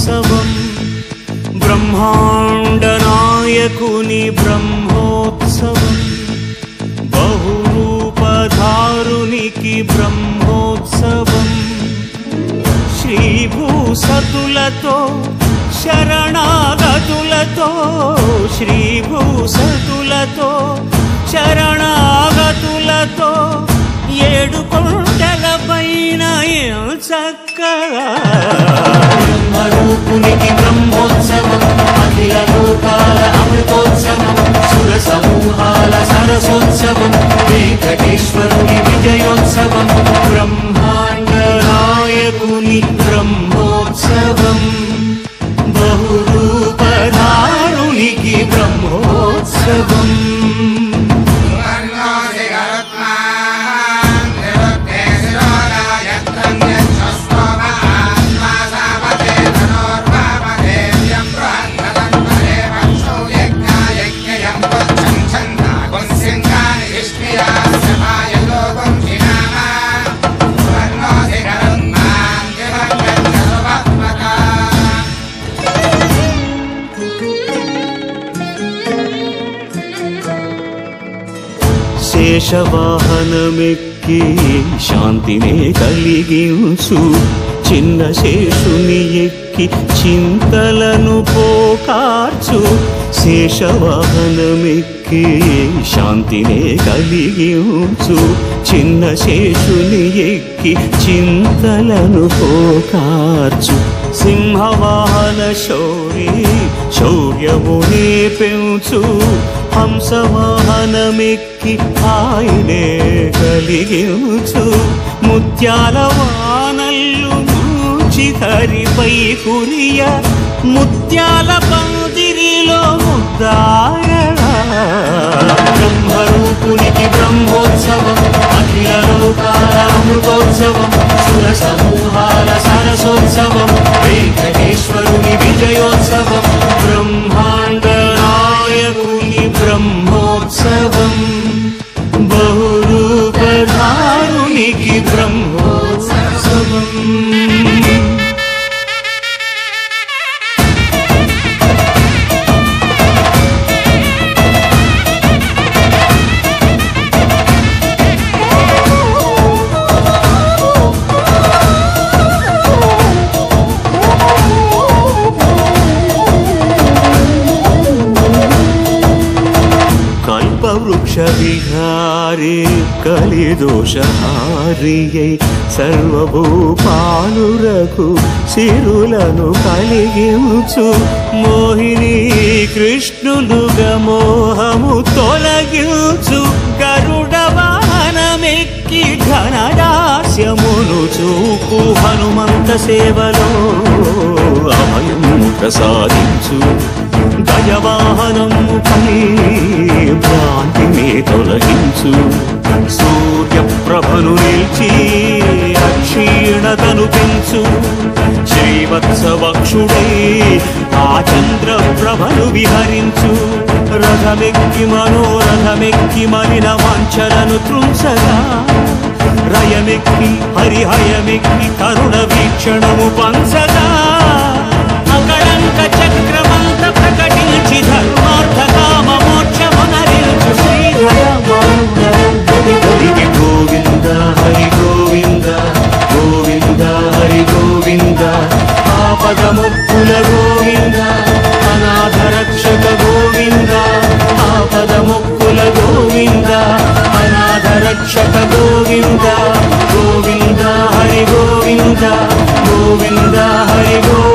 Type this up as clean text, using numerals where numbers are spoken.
బ్రహ్మోత్సవం బ్రహ్మాండ నాయకుని బ్రహ్మోత్సవం బహురూపధారునికి బ్రహ్మోత్సవం శ్రీభూసతులతో శరణాగతులతో శ్రీభూసతులతో శరణాగతులతో ఏడు కొండల పైన చక్కగా బ్రహ్మరూపునికి బ్రహ్మోత్సవం అఖిల లోకాల అమృతోత్సవం సుర సమూహాల సరసోత్సవం వెంకటేశ్వరుని విజయోత్సవం బ్రహ్మాండ నాయకుని బ్రహ్మోత్సవం బహురూపధారునికి బ్రహ్మోత్సవం శేషవాహనమెక్కి శాంతినే కలిగించు చిన్న శేషుని ఎక్కి చింతలను పోకార్చు శేషవాహనమెక్కి శాంతినే కలిగించు చిన్న శేషుని ఎక్కి చింతలను పోకార్చు సింహవాహన శౌర్యమునే పెంచు హంసవాహనమెక్కి ఆయనే కలిగించు ముత్యాల వానల్లు మూచి హరిపై కురియ ముత్యాల పందిరిలో ముద్దాయగా బ్రహ్మరూపునికి బ్రహ్మోత్సవం అఖిల లోకాల అమృతోత్సవం సుర సమూహాల సరసోత్సవం వెంకటేశ్వరుని విజయోత్సవం బ్రహ్మాండ నాయకుని బ్రహ్మోత్సవం బహురూపధారునికి బ్రహ్మోత్సవం వృక్ష విహారీ కలిదోషహారియై సర్వభూపాలురకు సిరులను కలిగించు మోహిని కృష్ణులుగా మోహము తొలగించు గరుడ వాహనమెక్కి ఘనదాస్యమును చూపు హనుమంత సేవలో అభయం ప్రసాదించు గజవాహనము పై భ్రాంతిని తొలగించు సూర్యప్రభను నిలిచి అక్షీణతను పెంచు శ్రీవత్సవక్షుడై ఆ చంద్రప్రభను విహరించు రథమెక్కి మనోరథమెక్కి మలిన వాంఛలను త్రుంసగా రయమెక్కి హరిహయమెక్కి కరుణ వీక్షణము పంచగా అకళంక చక్రమంత ప్రకటించి ధర్మార్థ కామ మోక్షమునరించు శ్రీధరమారుడికి గోవింద హరి గోవింద గోవింద హరి గోవింద ఆపదముక్కుల గోవింద అనాథ రక్షక గోవింద ఆపదముక్కుల గోవింద అనాథ రక్షక గోవింద గోవింద హరి గోవింద గోవింద హరి గోవింద